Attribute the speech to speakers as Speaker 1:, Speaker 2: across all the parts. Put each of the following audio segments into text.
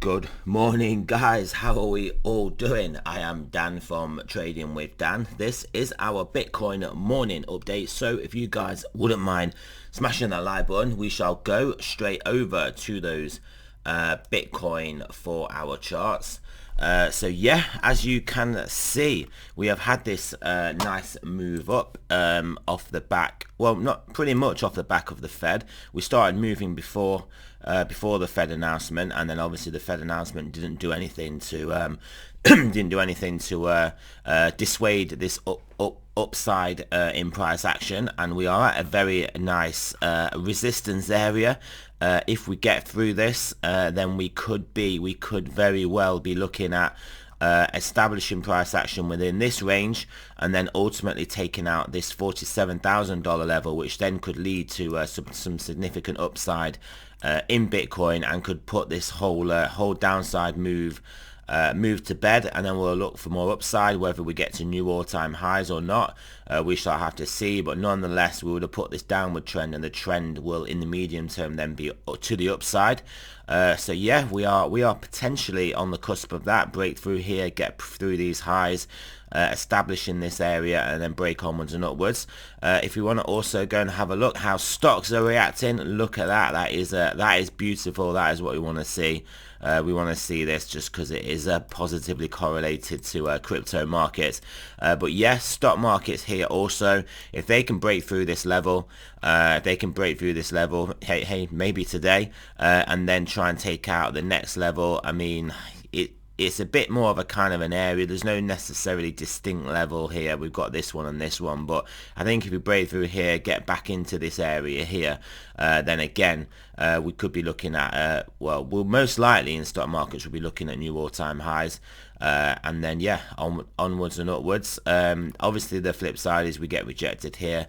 Speaker 1: Good morning, guys. How are we all doing? I am Dan from Trading with Dan. This is our Bitcoin morning update. So if you guys wouldn't mind smashing that like button, we shall go straight over to those Bitcoin 4-hour charts. So yeah, as you can see, we have had this nice move up off the back, well, not pretty much off the back of the Fed. We started moving before the Fed announcement, and then obviously the Fed announcement didn't do anything to dissuade this upside in price action, and we are at a very nice resistance area. If we get through this, then we could very well be looking at establishing price action within this range, and then ultimately taking out this $47,000 level, which then could lead to some significant upside in Bitcoin, and could put this whole downside move to bed. And then we'll look for more upside. Whether we get to new all-time highs or not, we shall have to see, but nonetheless we would have put this downward trend, and the trend will in the medium term then be to the upside. So yeah, we are potentially on the cusp of that breakthrough here, get through these highs, establish in this area, and then break onwards and upwards. If you want to also go and have a look how stocks are reacting, look at that. That is beautiful. That is what we want to see. We want to see this just because it is positively correlated to crypto markets. But yes, stock markets here also, if they can break through this level, hey, maybe today, and then try and take out the next level. I mean, it's a bit more of a kind of an area. There's no necessarily distinct level here. We've got this one and this one, but I think if we break through here, get back into this area here, then again, we could be looking at, we'll most likely in stock markets we'll be looking at new all-time highs, and then yeah, onwards and upwards. Obviously the flip side is we get rejected here,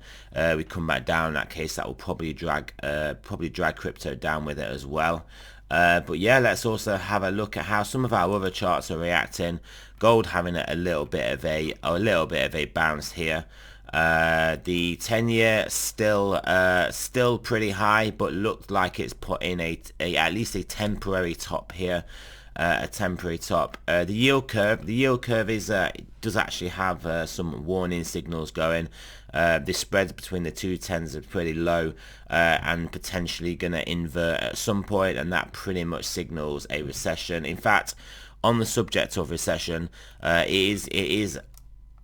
Speaker 1: we come back down. In that case, that will probably drag crypto down with it as well. But yeah, let's also have a look at how some of our other charts are reacting. Gold having a little bit of a bounce here. The 10-year still pretty high, but looked like it's put in at least a temporary top here. A temporary top. The yield curve does actually have some warning signals going. The spreads between the two tens are pretty low, and potentially going to invert at some point, and that pretty much signals a recession. In fact, on the subject of recession, it is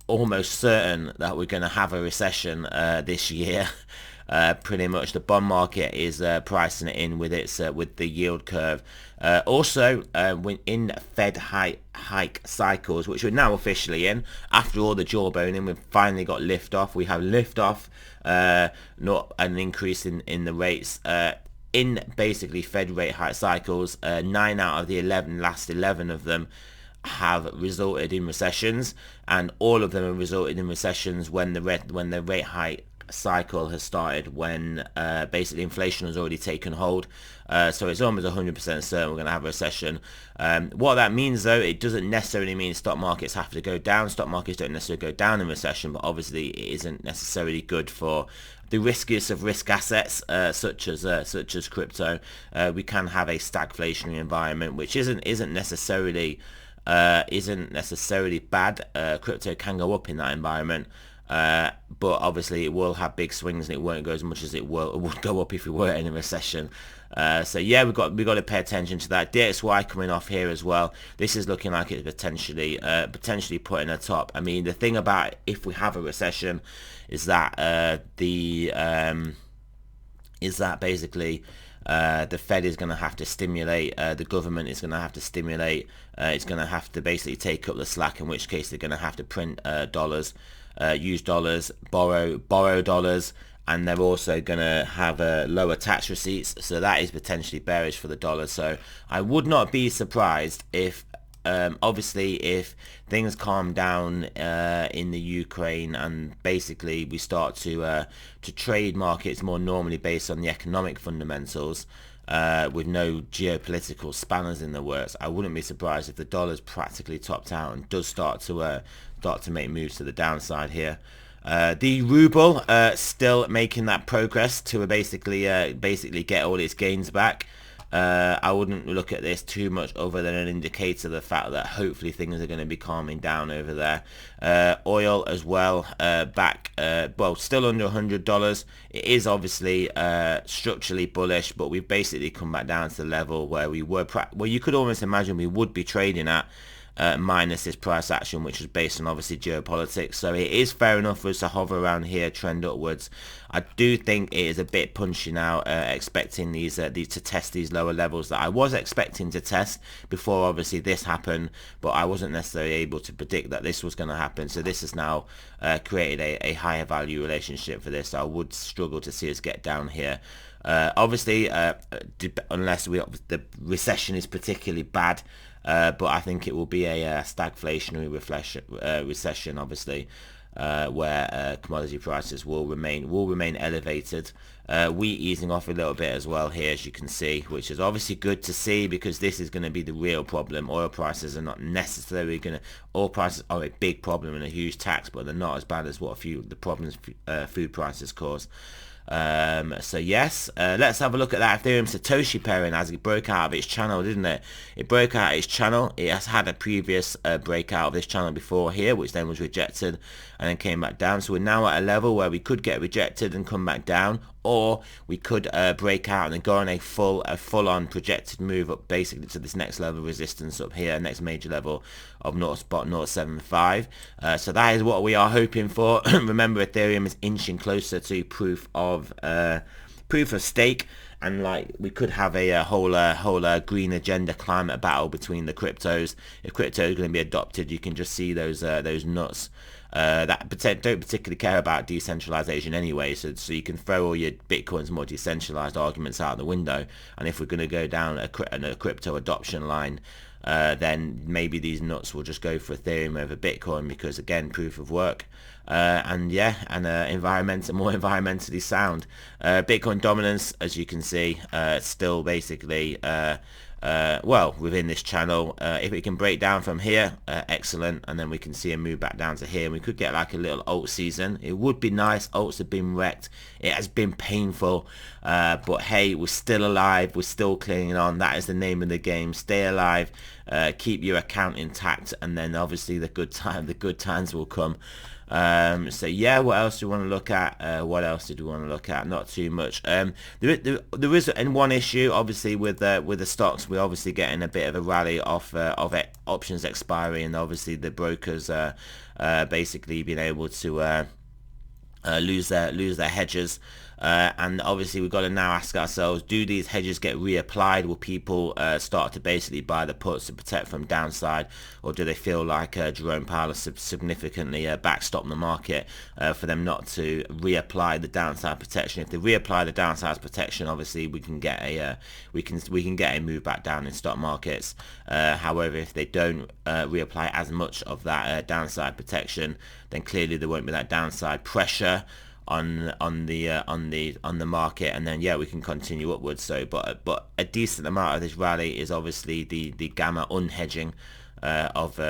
Speaker 1: almost certain that we're going to have a recession this year. Pretty much the bond market is pricing it in with the yield curve. Also, when in Fed hike cycles, which we're now officially in after all the jawboning, we've finally got liftoff. We have liftoff, not an increase in the rates. In basically Fed rate hike cycles, 9 out of the last 11 of them have resulted in recessions, and all of them have resulted in recessions when the rate hike cycle has started, when basically inflation has already taken hold. So it's almost 100% certain we're going to have a recession. What that means, though, it doesn't necessarily mean stock markets have to go down. Stock markets don't necessarily go down in recession, but obviously it isn't necessarily good for the riskiest of risk assets, such as crypto. We can have a stagflationary environment, which isn't necessarily bad. Crypto can go up in that environment. But obviously it will have big swings, and it won't go as much as it would go up if we were in a recession. So yeah, we've got to pay attention to that. DXY coming off here as well. This is looking like it's potentially putting a top. I mean, the thing about if we have a recession is that basically the Fed is going to have to stimulate, the government is going to have to stimulate, it's going to have to basically take up the slack, in which case they're going to have to print dollars, use dollars, borrow dollars, and they're also going to have lower tax receipts, so that is potentially bearish for the dollar. So I would not be surprised if obviously if things calm down in the Ukraine, and basically we start to trade markets more normally based on the economic fundamentals, with no geopolitical spanners in the works, I wouldn't be surprised if the dollar's practically topped out and does start to make moves to the downside here. The ruble still making that progress to basically get all its gains back. I wouldn't look at this too much other than an indicator of the fact that hopefully things are going to be calming down over there. Oil as well, well, still under $100. It is obviously structurally bullish, but we've basically come back down to the level where we were, well, you could almost imagine we would be trading at, minus this price action, which was based on obviously geopolitics. So it is fair enough for us to hover around here, trend upwards. I do think it is a bit punchy now, expecting these to test these lower levels that I was expecting to test before obviously this happened, but I wasn't necessarily able to predict that this was going to happen. So this has now created a higher value relationship for this. So I would struggle to see us get down here. Obviously, unless the recession is particularly bad, but I think it will be a stagflationary recession, obviously, where commodity prices will remain elevated. Wheat easing off a little bit as well here, as you can see, which is obviously good to see, because this is going to be the real problem. Oil prices are not necessarily going to. Oil prices are a big problem and a huge tax, but they're not as bad as what the problems food prices cause. So yes, let's have a look at that Ethereum Satoshi pairing as it broke out of its channel, didn't it? It broke out its channel. It has had a previous breakout of this channel before here, which then was rejected and then came back down. So we're now at a level where we could get rejected and come back down, or we could break out and then go on a full-on projected move up, basically to this next level of resistance up here, next major level of 0.075. So that is what we are hoping for. Remember, Ethereum is inching closer to proof of stake, and like we could have a whole green agenda climate battle between the cryptos. If crypto is going to be adopted, you can just see those nuts that don't particularly care about decentralization anyway, so you can throw all your Bitcoin's more decentralized arguments out the window. And if we're going to go down a crypto adoption line, then maybe these nuts will just go for Ethereum over Bitcoin, because again, proof of work, and more environmentally sound. Bitcoin dominance, as you can see, still basically well within this channel. If it can break down from here, excellent, and then we can see a move back down to here, and we could get like a little alt season. It would be nice. Alts have been wrecked. It has been painful, but hey, we're still alive. We're still clinging on. That is the name of the game. Stay alive, keep your account intact, and then obviously the good times will come. So yeah, what else do we want to look at? What else did we want to look at? Not too much. There is one issue, obviously, with the stocks. We're obviously getting a bit of a rally off of options expiry, and obviously the brokers basically being able to lose their hedges. And obviously we've got to now ask ourselves, do these hedges get reapplied? Will people start to basically buy the puts to protect from downside, or do they feel like Jerome Powell has significantly backstopped the market for them not to reapply the downside protection? If they reapply the downside protection, obviously we can get a move back down in stock markets. However, if they don't reapply as much of that downside protection, then clearly there won't be that downside pressure on the market, and then yeah, we can continue upwards. So but a decent amount of this rally is obviously the gamma unhedging of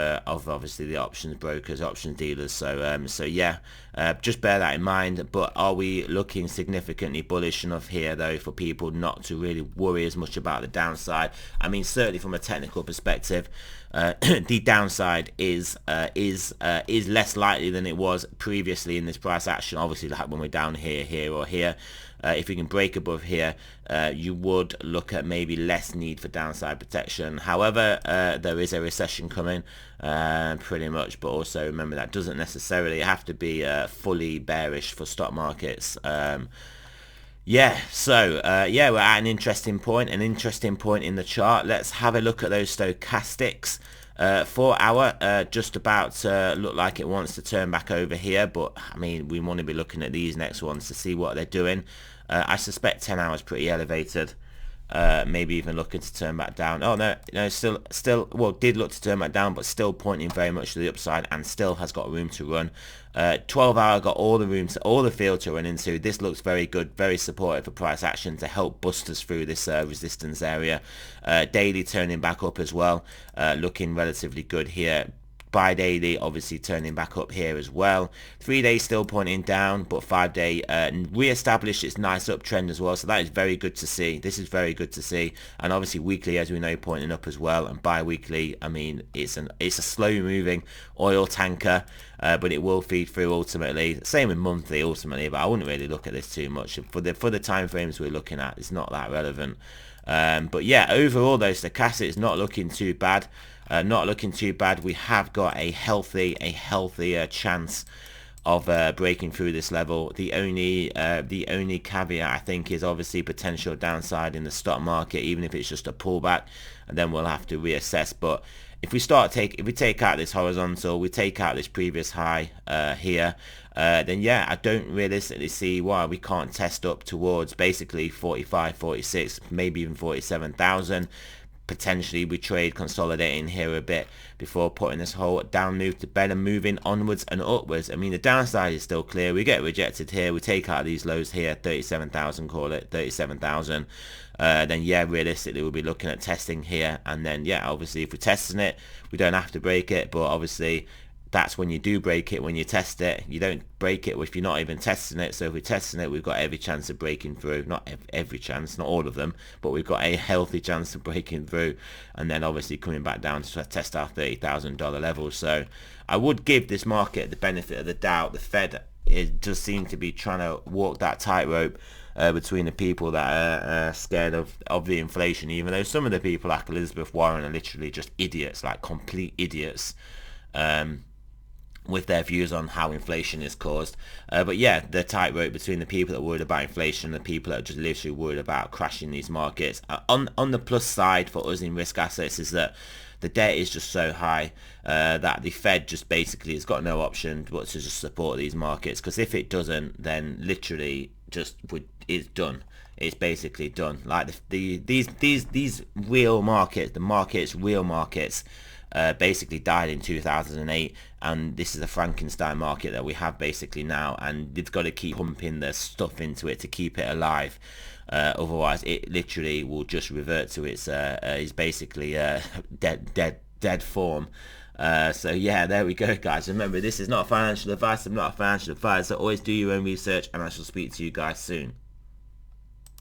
Speaker 1: obviously the options brokers, options dealers. So yeah, just bear that in mind. But are we looking significantly bullish enough here though for people not to really worry as much about the downside? I mean, certainly from a technical perspective, the downside is less likely than it was previously in this price action. Obviously, like when we're down here or here, if we can break above here, you would look at maybe less need for downside protection. However, there is a recession coming, pretty much, but also remember that doesn't necessarily have to be fully bearish for stock markets. Yeah, so yeah, we're at an interesting point in the chart. Let's have a look at those stochastics. 4 hour just about look like it wants to turn back over here, but I mean, we want to be looking at these next ones to see what they're doing. I suspect 10 hours pretty elevated. Maybe even looking to turn back down. Oh no, still well, did look to turn back down, but still pointing very much to the upside, and still has got room to run. 12 hour got all the field to run into. This looks very good, very supportive for price action to help bust us through this resistance area. Daily turning back up as well, looking relatively good here. Bi-daily obviously turning back up here as well. 3 days still pointing down, but 5-day re-established its nice uptrend as well. So that is very good to see. This is very good to see. And obviously weekly, as we know, pointing up as well. And bi-weekly, I mean, it's a slow moving oil tanker, but it will feed through ultimately. Same with monthly ultimately, but I wouldn't really look at this too much. For the time frames we're looking at, it's not that relevant. But yeah, overall though, Stochastics is not looking too bad. Not looking too bad. We have got a healthier chance of breaking through this level. The only caveat I think is obviously potential downside in the stock market, even if it's just a pullback, and then we'll have to reassess. But if we take out this horizontal, we take out this previous high here, then yeah, I don't realistically see why we can't test up towards basically 45, 46, maybe even 47,000. Potentially we trade consolidating here a bit before putting this whole down move to bed and moving onwards and upwards. I mean, the downside is still clear. We get rejected here, we take out these lows here, 37,000, call it 37,000. Then yeah, realistically we'll be looking at testing here, and then yeah, obviously if we're testing it, we don't have to break it, but obviously that's when you do break it, when you test it. You don't break it if you're not even testing it. So if we're testing it, we've got every chance of breaking through. Not every chance, not all of them, but we've got a healthy chance of breaking through, and then obviously coming back down to test our $30,000 level. So I would give this market the benefit of the doubt. The Fed, it does seem to be trying to walk that tightrope between the people that are scared of the inflation, even though some of the people like Elizabeth Warren are literally just idiots, like complete idiots. With their views on how inflation is caused. But yeah, the tightrope between the people that are worried about inflation and the people that are just literally worried about crashing these markets. On the plus side for us in risk assets is that the debt is just so high that the Fed just basically has got no option but to just support these markets, because if it doesn't, then literally it's done. It's basically done. Like these real markets, real markets, basically died in 2008, and this is a Frankenstein market that we have basically now, and it's got to keep pumping the stuff into it to keep it alive. Otherwise it literally will just revert to its basically dead form. So yeah, there we go guys. Remember, this is not financial advice. I'm not a financial advisor. Always do your own research, and I shall speak to you guys soon.